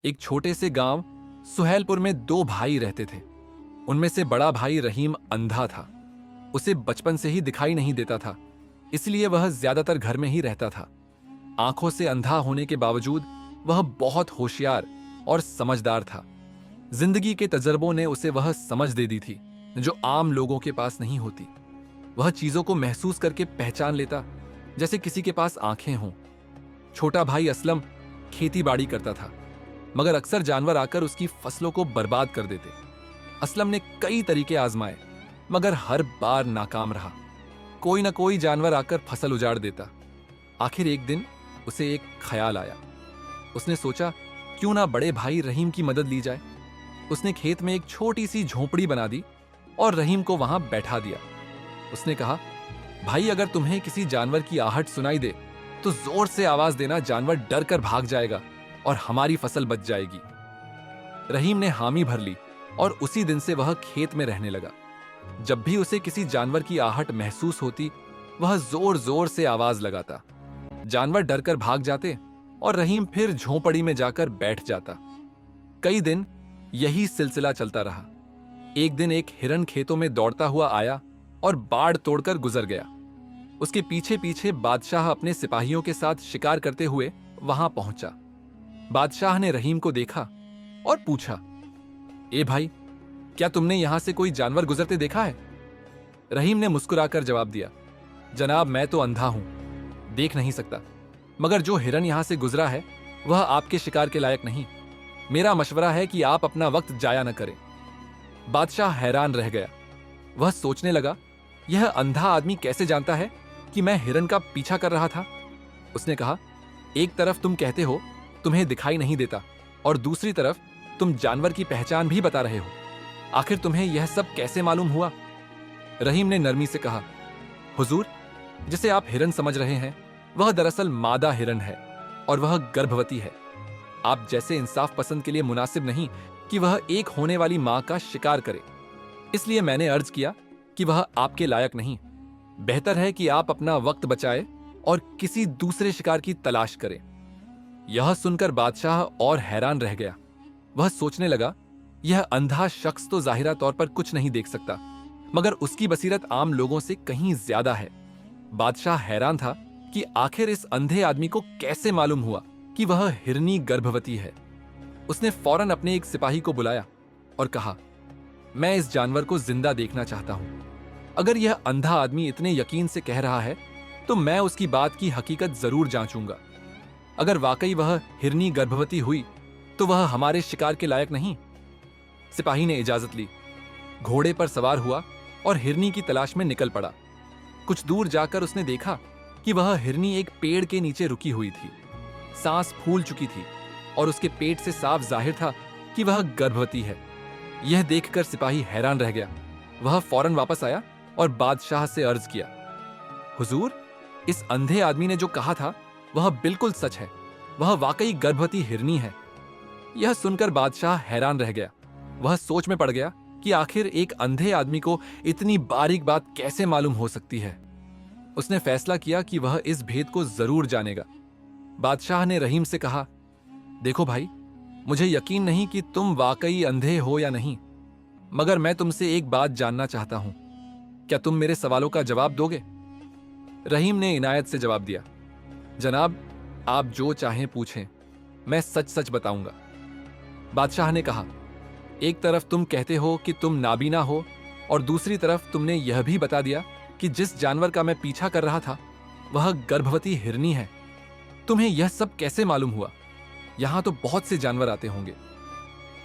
एक छोटे से गांव सुहेलपुर में दो भाई रहते थे। उनमें से बड़ा भाई रहीम अंधा था। उसे बचपन से ही दिखाई नहीं देता था, इसलिए वह ज्यादातर घर में ही रहता था। आंखों से अंधा होने के बावजूद वह बहुत होशियार और समझदार था। जिंदगी के तजर्बों ने उसे वह समझ दे दी थी जो आम लोगों के पास नहीं होती। वह चीजों को महसूस करके पहचान लेता, जैसे किसी के पास आंखें हों। छोटा भाई असलम खेती बाड़ी करता था, मगर अक्सर जानवर आकर उसकी फसलों को बर्बाद कर देते। असलम ने कई तरीके आजमाए, मगर हर बार नाकाम रहा। कोई ना कोई जानवर आकर फसल उजाड़ देता। आखिर एक दिन उसे एक ख्याल आया। उसने सोचा, क्यों ना बड़े भाई रहीम की मदद ली जाए। उसने खेत में एक छोटी सी झोपड़ी बना दी और रहीम को वहां बैठा दिया। उसने कहा, भाई, अगर तुम्हें किसी जानवर की आहट सुनाई दे तो जोर से आवाज देना। जानवर डर कर भाग जाएगा और हमारी फसल बच जाएगी। रहीम ने हामी भर ली और उसी दिन से वह खेत में रहने लगा। जब भी उसे किसी जानवर की आहट महसूस होती, वह जोर जोर से आवाज लगाता। जानवर डर कर भाग जाते और रहीम फिर झोंपड़ी में जाकर बैठ जाता। कई दिन यही सिलसिला चलता रहा। एक दिन एक हिरन खेतों में दौड़ता हुआ आया और बाड़ तोड़कर गुजर गया। उसके पीछे पीछे बादशाह अपने सिपाहियों के साथ शिकार करते हुए वहां पहुंचा। बादशाह ने रहीम को देखा और पूछा, ए भाई, क्या तुमने यहां से कोई जानवर गुजरते देखा है? रहीम ने मुस्कुराकर जवाब दिया, जनाब, मैं तो अंधा हूं, देख नहीं सकता, मगर जो हिरन यहां से गुजरा है वह आपके शिकार के लायक नहीं। मेरा मशवरा है कि आप अपना वक्त जाया न करें। बादशाह हैरान रह गया। वह सोचने लगा, यह अंधा आदमी कैसे जानता है कि मैं हिरन का पीछा कर रहा था? उसने कहा, एक तरफ तुम कहते हो तुम्हें दिखाई नहीं देता और दूसरी तरफ तुम जानवर की पहचान भी बता रहे हो। आखिर तुम्हें यह सब कैसे मालूम हुआ? रहीम ने नरमी से कहा, हुजूर, जिसे आप हिरन समझ रहे हैं वह दरअसल मादा हिरन है और वह गर्भवती है। आप जैसे इंसाफ पसंद के लिए मुनासिब नहीं कि वह एक होने वाली मां का शिकार करे, इसलिए मैंने अर्ज किया कि वह आपके लायक नहीं। बेहतर है कि आप अपना वक्त बचाए और किसी दूसरे शिकार की तलाश करें। यह सुनकर बादशाह और हैरान रह गया। वह सोचने लगा, यह अंधा शख्स तो जाहिरा तौर पर कुछ नहीं देख सकता, मगर उसकी बसीरत आम लोगों से कहीं ज्यादा है। बादशाह हैरान था कि आखिर इस अंधे आदमी को कैसे मालूम हुआ कि वह हिरनी गर्भवती है। उसने फौरन अपने एक सिपाही को बुलाया और कहा, मैं इस जानवर को जिंदा देखना चाहता हूं। अगर यह अंधा आदमी इतने यकीन से कह रहा है तो मैं उसकी बात की हकीकत जरूर जांचूंगा। अगर वाकई वह हिरनी गर्भवती हुई तो वह हमारे शिकार के लायक नहीं। सिपाही ने इजाजत ली, घोड़े पर सवार हुआ और हिरनी की तलाश में निकल पड़ा। कुछ दूर जाकर उसने देखा कि वह हिरनी एक पेड़ के नीचे रुकी हुई थी। सांस फूल चुकी थी और उसके पेट से साफ जाहिर था कि वह गर्भवती है। यह देखकर सिपाही हैरान रह गया। वह फौरन वापस आया और बादशाह से अर्ज किया, हुजूर, इस अंधे आदमी ने जो कहा था वह बिल्कुल सच है। वह वाकई गर्भवती हिरनी है। यह सुनकर बादशाह हैरान रह गया। वह सोच में पड़ गया कि आखिर एक अंधे आदमी को इतनी बारीक बात कैसे मालूम हो सकती है। उसने फैसला किया कि वह इस भेद को जरूर जानेगा। बादशाह ने रहीम से कहा, देखो भाई, मुझे यकीन नहीं कि तुम वाकई अंधे हो या नहीं, मगर मैं तुमसे एक बात जानना चाहता हूं। क्या तुम मेरे सवालों का जवाब दोगे? रहीम ने इनायत से जवाब दिया, जनाब, आप जो चाहें पूछें, मैं सच सच बताऊंगा। बादशाह ने कहा, एक तरफ तुम कहते हो कि तुम नाबीना हो और दूसरी तरफ तुमने यह भी बता दिया कि जिस जानवर का मैं पीछा कर रहा था वह गर्भवती हिरनी है। तुम्हें यह सब कैसे मालूम हुआ? यहां तो बहुत से जानवर आते होंगे।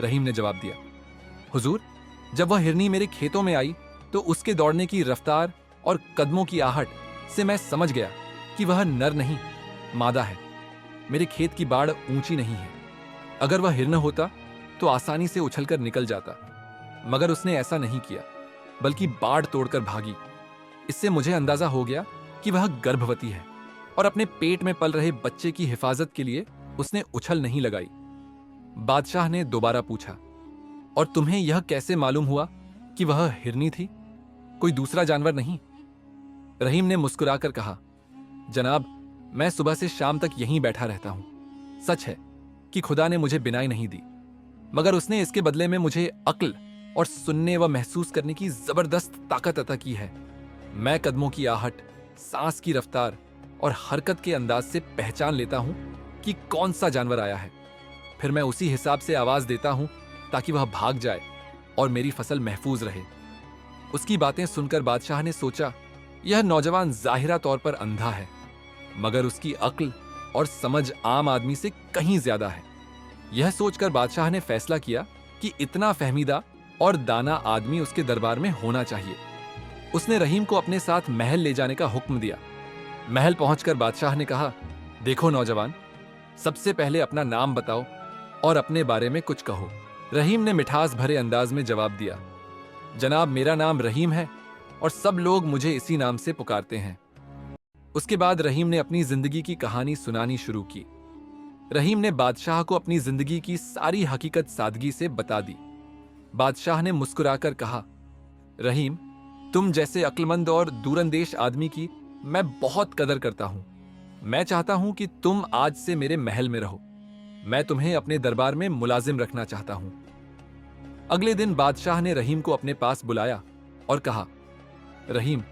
रहीम ने जवाब दिया, हुजूर, जब वह हिरनी मेरे खेतों में आई तो उसके दौड़ने की रफ्तार और कदमों की आहट से मैं समझ गया कि वह नर नहीं, मादा है। मेरे खेत की बाड़ ऊंची नहीं है। अगर वह हिरन होता तो आसानी से उछलकर निकल जाता, मगर उसने ऐसा नहीं किया, बल्कि बाड़ तोड़कर भागी। इससे मुझे अंदाजा हो गया कि वह गर्भवती है और अपने पेट में पल रहे बच्चे की हिफाजत के लिए उसने उछल नहीं लगाई। बादशाह ने दोबारा पूछा, और तुम्हें यह कैसे मालूम हुआ कि वह हिरनी थी, कोई दूसरा जानवर नहीं? रहीम ने मुस्कुराकर कहा, जनाब, मैं सुबह से शाम तक यहीं बैठा रहता हूं। सच है कि खुदा ने मुझे बिनाई नहीं दी, मगर उसने इसके बदले में मुझे अक्ल और सुनने व महसूस करने की जबरदस्त ताकत अता की है। मैं कदमों की आहट, सांस की रफ्तार और हरकत के अंदाज से पहचान लेता हूं कि कौन सा जानवर आया है। फिर मैं उसी हिसाब से आवाज देता हूं ताकि वह भाग जाए और मेरी फसल महफूज रहे। उसकी बातें सुनकर बादशाह ने सोचा, यह नौजवान जाहिरा तौर पर अंधा है, मगर उसकी अक्ल और समझ आम आदमी से कहीं ज्यादा है। यह सोचकर बादशाह ने फैसला किया कि इतना फहमीदा और दाना आदमी उसके दरबार में होना चाहिए। उसने रहीम को अपने साथ महल ले जाने का हुक्म दिया। महल पहुंचकर बादशाह ने कहा, देखो नौजवान, सबसे पहले अपना नाम बताओ और अपने बारे में कुछ कहो। रहीम ने मिठास भरे अंदाज में जवाब दिया, जनाब, मेरा नाम रहीम है और सब लोग मुझे इसी नाम से पुकारते हैं। उसके बाद रहीम ने अपनी जिंदगी की कहानी सुनानी शुरू की। रहीम ने बादशाह को अपनी जिंदगी की सारी हकीकत सादगी से बता दी। बादशाह ने मुस्कुराकर कहा, रहीम, तुम जैसे अक्लमंद और दूरंदेश आदमी की मैं बहुत कदर करता हूं। मैं चाहता हूं कि तुम आज से मेरे महल में रहो। मैं तुम्हें अपने दरबार में मुलाजिम रखना चाहता हूं। अगले दिन बादशाह ने रहीम को अपने पास बुलाया और कहा, रहीम,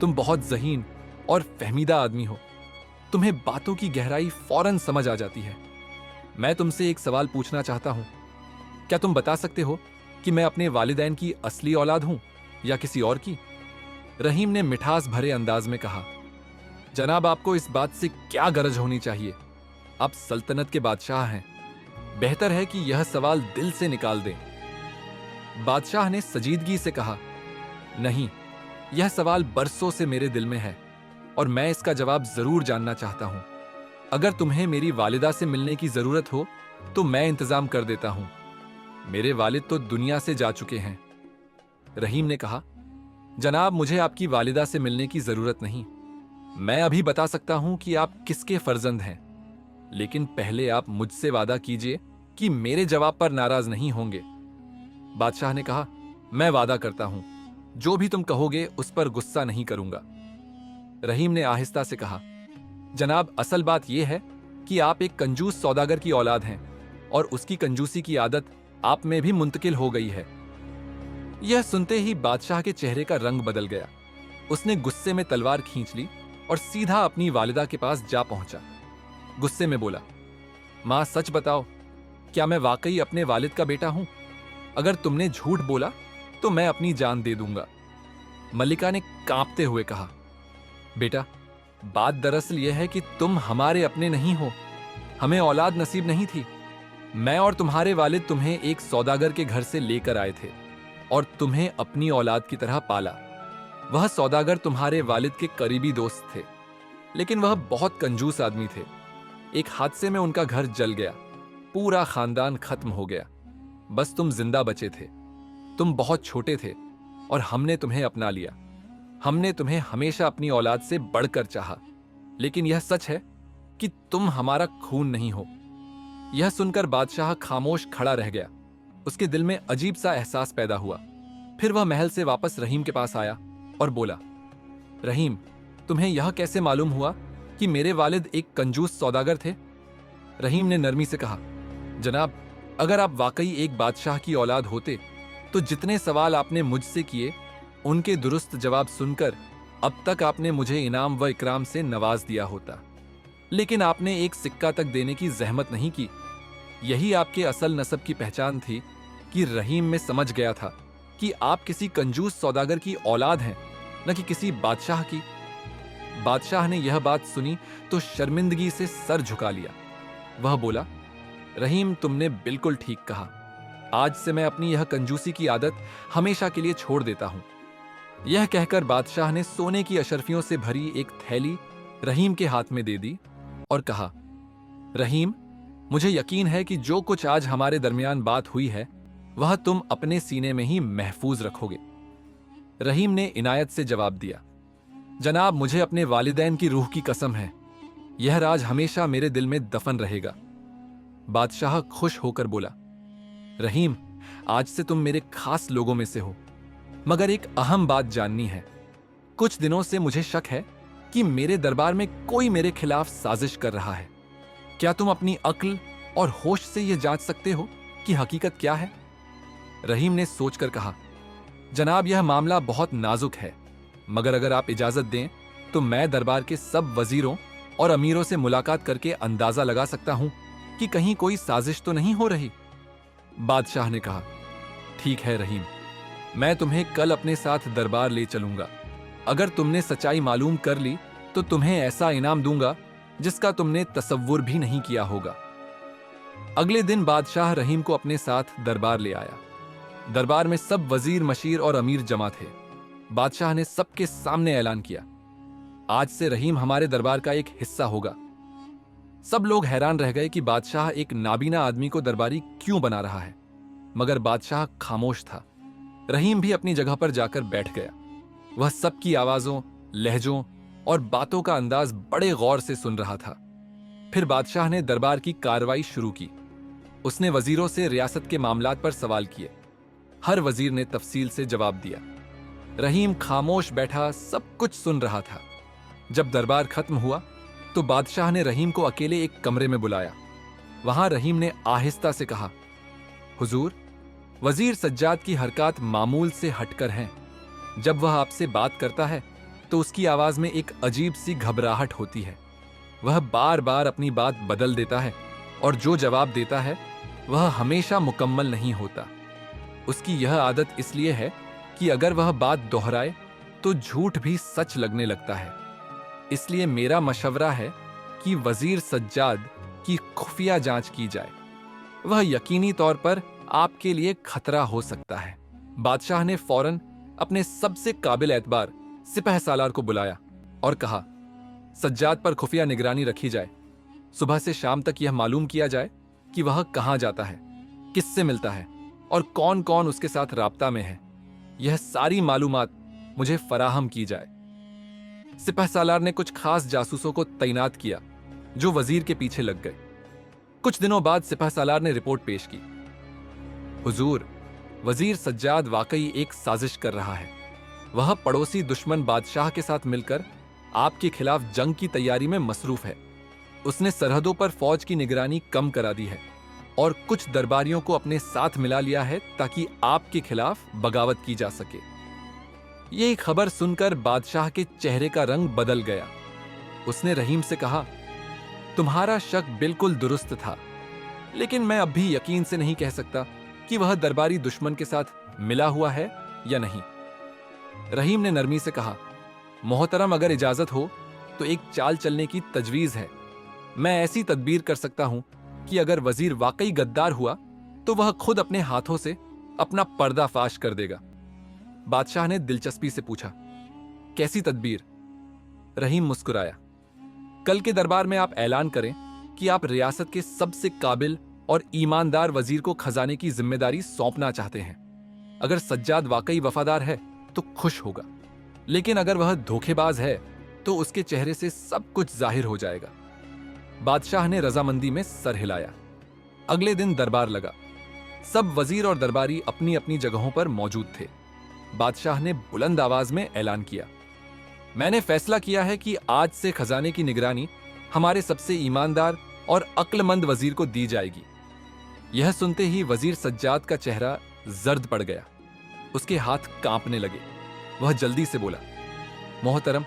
तुम बहुत ज़हीन और फहमीदा आदमी हो। तुम्हें बातों की गहराई फौरन समझ आ जाती है। मैं तुमसे एक सवाल पूछना चाहता हूं। क्या तुम बता सकते हो कि मैं अपने वालिदैन की असली औलाद हूं या किसी और की? रहीम ने मिठास भरे अंदाज में कहा, जनाब, आपको इस बात से क्या गरज होनी चाहिए? आप सल्तनत के बादशाह हैं। बेहतर है कि यह सवाल दिल से निकाल दें। बादशाह ने सजीदगी से कहा, नहीं, यह सवाल बरसों से मेरे दिल में है और मैं इसका जवाब जरूर जानना चाहता हूं। अगर तुम्हें मेरी वालिदा से मिलने की जरूरत हो तो मैं इंतजाम कर देता हूं। मेरे वालिद तो दुनिया से जा चुके हैं। रहीम ने कहा, जनाब, मुझे आपकी वालिदा से मिलने की जरूरत नहीं। मैं अभी बता सकता हूं कि आप किसके फर्जंद हैं, लेकिन पहले आप मुझसे वादा कीजिए कि मेरे जवाब पर नाराज नहीं होंगे। बादशाह ने कहा, मैं वादा करता हूं, जो भी तुम कहोगे उस पर गुस्सा नहीं करूंगा। रहीम ने आहिस्ता से कहा, जनाब, असल बात यह है कि आप एक कंजूस सौदागर की औलाद हैं और उसकी कंजूसी की आदत आप में भी मुंतकिल हो गई है। यह सुनते ही बादशाह के चेहरे का रंग बदल गया। उसने गुस्से में तलवार खींच ली और सीधा अपनी वालिदा के पास जा पहुंचा। गुस्से में बोला, मां, सच बताओ, क्या मैं वाकई अपने वालिद का बेटा हूं? अगर तुमने झूठ बोला तो मैं अपनी जान दे दूंगा। मल्लिका ने कांपते हुए कहा, बेटा, बात दरअसल यह है कि तुम हमारे अपने नहीं हो। हमें औलाद नसीब नहीं थी। मैं और तुम्हारे वालिद तुम्हें एक सौदागर के घर से लेकर आए थे और तुम्हें अपनी औलाद की तरह पाला। वह सौदागर तुम्हारे वालिद के करीबी दोस्त थे, लेकिन वह बहुत कंजूस आदमी थे। एक हादसे में उनका घर जल गया, पूरा खानदान खत्म हो गया। बस तुम जिंदा बचे थे। तुम बहुत छोटे थे और हमने तुम्हें अपना लिया। हमने तुम्हें हमेशा अपनी औलाद से बढ़कर चाहा, लेकिन यह सच है कि तुम हमारा खून नहीं हो। यह सुनकर बादशाह खामोश खड़ा रह गया। उसके दिल में अजीब सा एहसास पैदा हुआ। फिर वह महल से वापस रहीम के पास आया और बोला, रहीम, तुम्हें यह कैसे मालूम हुआ कि मेरे वालिद एक कंजूस सौदागर थे? रहीम ने नरमी से कहा, जनाब, अगर आप वाकई एक बादशाह की औलाद होते तो जितने सवाल आपने मुझसे किए उनके दुरुस्त जवाब सुनकर अब तक आपने मुझे इनाम व इकराम से नवाज दिया होता। लेकिन आपने एक सिक्का तक देने की जहमत नहीं की। यही आपके असल नसब की पहचान थी कि रहीम में समझ गया था कि आप किसी कंजूस सौदागर की औलाद हैं, न कि किसी बादशाह की। बादशाह ने यह बात सुनी तो शर्मिंदगी से सर झुका लिया। वह बोला, रहीम, तुमने बिल्कुल ठीक कहा। आज से मैं अपनी यह कंजूसी की आदत हमेशा के लिए छोड़ देता हूं। यह कहकर बादशाह ने सोने की अशर्फियों से भरी एक थैली रहीम के हाथ में दे दी और कहा, रहीम, मुझे यकीन है कि जो कुछ आज हमारे दरमियान बात हुई है वह तुम अपने सीने में ही महफूज रखोगे। रहीम ने इनायत से जवाब दिया, जनाब, मुझे अपने वालिदैन की रूह की कसम है, यह राज हमेशा मेरे दिल में दफन रहेगा। बादशाह खुश होकर बोला, रहीम, आज से तुम मेरे खास लोगों में से हो, मगर एक अहम बात जाननी है। कुछ दिनों से मुझे शक है कि मेरे दरबार में कोई मेरे खिलाफ साजिश कर रहा है। क्या तुम अपनी अक्ल और होश से यह जांच सकते हो कि हकीकत क्या है? रहीम ने सोचकर कहा, जनाब, यह मामला बहुत नाजुक है, मगर अगर आप इजाजत दें तो मैं दरबार के सब वजीरों और अमीरों से मुलाकात करके अंदाजा लगा सकता हूं कि कहीं कोई साजिश तो नहीं हो रही। बादशाह ने कहा, ठीक है रहीम, मैं तुम्हें कल अपने साथ दरबार ले चलूंगा। अगर तुमने सच्चाई मालूम कर ली तो तुम्हें ऐसा इनाम दूंगा जिसका तुमने तसव्वुर भी नहीं किया होगा। अगले दिन बादशाह रहीम को अपने साथ दरबार ले आया। दरबार में सब वजीर, मशीर और अमीर जमा थे। बादशाह ने सबके सामने ऐलान किया, आज से रहीम हमारे दरबार का एक हिस्सा होगा। सब लोग हैरान रह गए कि बादशाह एक नाबीना आदमी को दरबारी क्यों बना रहा है, मगर बादशाह खामोश था। रहीम भी अपनी जगह पर जाकर बैठ गया। वह सबकी आवाजों, लहजों और बातों का अंदाज बड़े गौर से सुन रहा था। फिर बादशाह ने दरबार की कार्रवाई शुरू की। उसने वजीरों से रियासत के मामलात पर सवाल किए। हर वजीर ने तफसील से जवाब दिया। रहीम खामोश बैठा सब कुछ सुन रहा था। जब दरबार खत्म हुआ तो बादशाह ने रहीम को अकेले एक कमरे में बुलाया। वहां रहीम ने आहिस्ता से कहा, हुजूर, वजीर सज्जाद की हरकत मामूल से हटकर हैं। जब वह आपसे बात करता है तो उसकी आवाज में एक अजीब सी घबराहट होती है। वह बार बार अपनी बात बदल देता है और जो जवाब देता है वह हमेशा मुकम्मल नहीं होता। उसकी यह आदत इसलिए है कि अगर वह बात दोहराए तो झूठ भी सच लगने लगता है। इसलिए मेरा मशवरा है कि वजीर सज्जाद की खुफिया जांच की जाए। वह यकीनी तौर पर आपके लिए खतरा हो सकता है। बादशाह ने फौरन अपने सबसे काबिल एतबार सिपहसालार को बुलाया और कहा, सज्जाद पर खुफिया निगरानी रखी जाए। सुबह से शाम तक यह मालूम किया जाए कि वह कहां जाता है, किससे मिलता है और कौन कौन उसके साथ राब्ता में है। यह सारी मालूमात मुझे फराहम की जाए। सिपहसालार ने कुछ खास जासूसों को तैनात किया जो वजीर के पीछे लग गए। कुछ दिनों बाद सिपहसालार ने रिपोर्ट पेश की, हुजूर, वजीर सज्जाद वाकई एक साजिश कर रहा है। वह पड़ोसी दुश्मन बादशाह के साथ मिलकर आपके खिलाफ जंग की तैयारी में मसरूफ है। उसने सरहदों पर फौज की निगरानी कम करा दी है और कुछ दरबारियों को अपने साथ मिला लिया है ताकि आपके खिलाफ बगावत की जा सके। यह खबर सुनकर बादशाह के चेहरे का रंग बदल गया। उसने रहीम से कहा, तुम्हारा शक बिल्कुल दुरुस्त था, लेकिन मैं अब भी यकीन से नहीं कह सकता कि वह दरबारी दुश्मन के साथ मिला हुआ है या नहीं। रहीम ने नरमी से कहा, मोहतरम, अगर इजाजत हो तो एक चाल चलने की तजवीज है। मैं ऐसी तदबीर कर सकता हूं कि अगर वजीर वाकई गद्दार हुआ तो वह खुद अपने हाथों से अपना पर्दाफाश कर देगा। बादशाह ने दिलचस्पी से पूछा, कैसी तदबीर? रहीम मुस्कुराया, कल के दरबार में आप ऐलान करें कि आप रियासत के सबसे काबिल और ईमानदार वजीर को खजाने की जिम्मेदारी सौंपना चाहते हैं। अगर सज्जाद वाकई वफादार है तो खुश होगा, लेकिन अगर वह धोखेबाज है तो उसके चेहरे से सब कुछ जाहिर हो जाएगा। बादशाह ने रजामंदी में सर हिलाया। अगले दिन दरबार लगा। सब वजीर और दरबारी अपनी अपनी जगहों पर मौजूद थे। बादशाह ने बुलंद आवाज में ऐलान किया, मैंने फैसला किया है कि आज से खजाने की निगरानी हमारे सबसे ईमानदार और अक्लमंद वजीर को दी जाएगी। यह सुनते ही वजीर सज्जाद का चेहरा जर्द पड़ गया। उसके हाथ कांपने लगे। वह जल्दी से बोला, मोहतरम,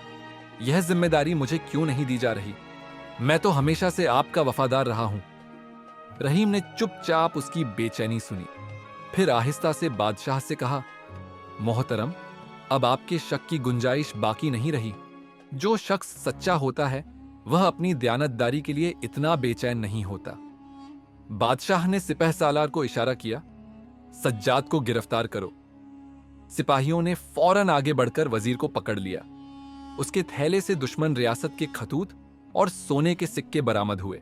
यह जिम्मेदारी मुझे क्यों नहीं दी जा रही? मैं तो हमेशा से आपका वफादार रहा हूं। रहीम ने चुपचाप उसकी बेचैनी सुनी, फिर आहिस्ता से बादशाह से कहा, मोहतरम, अब आपके शक की गुंजाइश बाकी नहीं रही। जो शख्स सच्चा होता है वह अपनी दयानतदारी के लिए इतना बेचैन नहीं होता। बादशाह ने सिपहसालार को इशारा किया, सज्जाद को गिरफ्तार करो। सिपाहियों ने फौरन आगे बढ़कर वजीर को पकड़ लिया। उसके थैले से दुश्मन रियासत के खतूत और सोने के सिक्के बरामद हुए।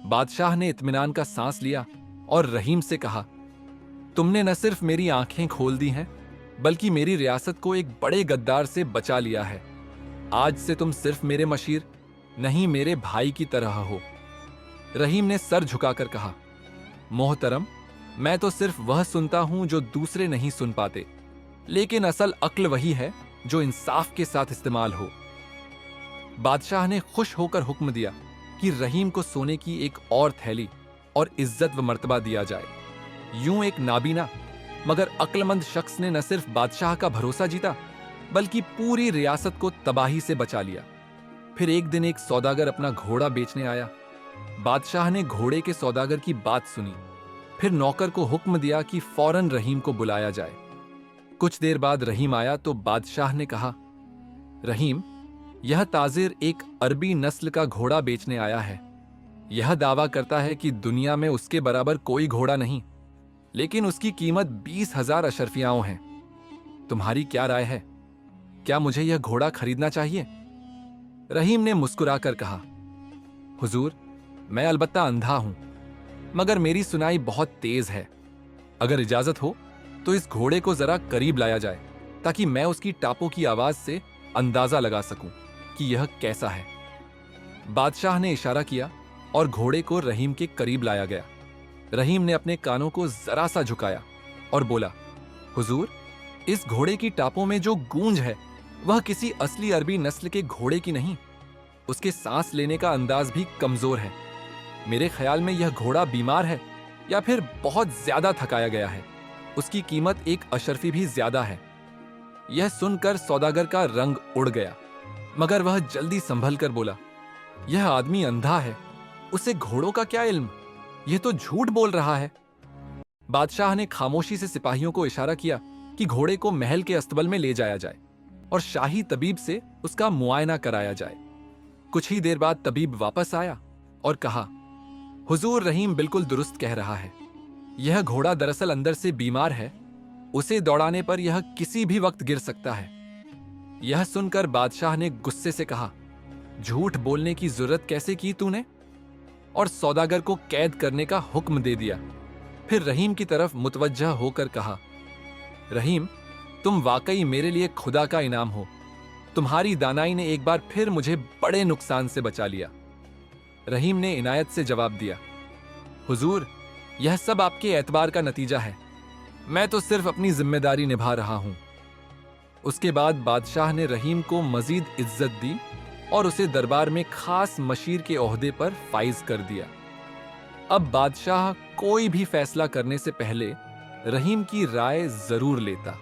बादशाह ने इत्मीनान का सांस लिया और रहीम से कहा, तुमने न सिर्फ मेरी आंखें खोल दी हैं, बल्कि मेरी रियासत को एक बड़े गद्दार से बचा लिया है। आज से तुम सिर्फ मेरे मशीर नहीं, मेरे भाई की तरह हो। रहीम ने सर झुकाकर कहा, मोहतरम, मैं तो सिर्फ वह सुनता हूं जो दूसरे नहीं सुन पाते, लेकिन असल अक्ल वही है जो इंसाफ के साथ इस्तेमाल हो। बादशाह ने खुश होकर हुक्म दिया कि रहीम को सोने की एक और थैली और इज्जत व मर्तबा दिया जाए। यूं एक नाबीना मगर अक्लमंद शख्स ने न सिर्फ बादशाह का भरोसा जीता बल्कि पूरी रियासत को तबाही से बचा लिया। फिर एक दिन एक सौदागर अपना घोड़ा बेचने आया। बादशाह ने घोड़े के सौदागर की बात सुनी, फिर नौकर को हुक्म दिया कि फौरन रहीम को बुलाया जाए। कुछ देर बाद रहीम आया तो बादशाह ने कहा, रहीम, यह ताजिर एक अरबी नस्ल का घोड़ा बेचने आया है। यह दावा करता है कि दुनिया में उसके बराबर कोई घोड़ा नहीं, लेकिन उसकी कीमत 20,000 अशरफियाओं है। तुम्हारी क्या राय है? क्या मुझे यह घोड़ा खरीदना चाहिए? रहीम ने मुस्कुराकर कहा, हुजूर, मैं अलबत्ता अंधा हूं, मगर मेरी सुनाई बहुत तेज है। अगर इजाजत हो तो इस घोड़े को जरा करीब लाया जाए ताकि मैं उसकी टापों की आवाज से अंदाजा लगा सकूं कि यह कैसा है। बादशाह ने इशारा किया और घोड़े को रहीम के करीब लाया गया। रहीम ने अपने कानों को जरा सा झुकाया और बोला, हुजूर, इस घोड़े की टापों में जो गूंज है वह किसी असली अरबी नस्ल के घोड़े की नहीं। उसके सांस लेने का अंदाज भी कमजोर है। मेरे ख्याल में यह घोड़ा बीमार है या फिर बहुत ज्यादा थकाया गया है। उसकी कीमत एक अशरफी भी ज्यादा है। यह सुनकर सौदागर का रंग उड़ गया, मगर वह जल्दी संभल कर बोला, यह आदमी अंधा है, उसे घोड़ों का क्या इल्म? यह तो झूठ बोल रहा है। बादशाह ने खामोशी से सिपाहियों को इशारा किया कि घोड़े को महल के अस्तबल में ले जाया जाए और शाही तबीब से उसका मुआयना कराया जाए। कुछ ही देर बाद तबीब वापस आया और कहा, हुजूर, रहीम बिल्कुल दुरुस्त कह रहा है। यह घोड़ा दरअसल अंदर से बीमार है। उसे दौड़ाने पर यह किसी भी वक्त गिर सकता है। यह सुनकर बादशाह ने गुस्से से कहा, झूठ बोलने की जरूरत कैसे की तूने? और सौदागर को कैद करने का हुक्म दे दिया। फिर रहीम की तरफ मुतवज्जह होकर कहा, रहीम, तुम वाकई मेरे लिए खुदा का इनाम हो। तुम्हारी दानाई ने एक बार फिर मुझे बड़े नुकसान से बचा लिया। रहीम ने इनायत से जवाब दिया, हुजूर, यह सब आपके एतबार का नतीजा है। मैं तो सिर्फ अपनी जिम्मेदारी निभा रहा हूं। उसके बाद बादशाह ने रहीम को मजीद इज्जत दी और उसे दरबार में खास मशीर के ओहदे पर फाइज कर दिया। अब बादशाह कोई भी फैसला करने से पहले रहीम की राय जरूर लेता।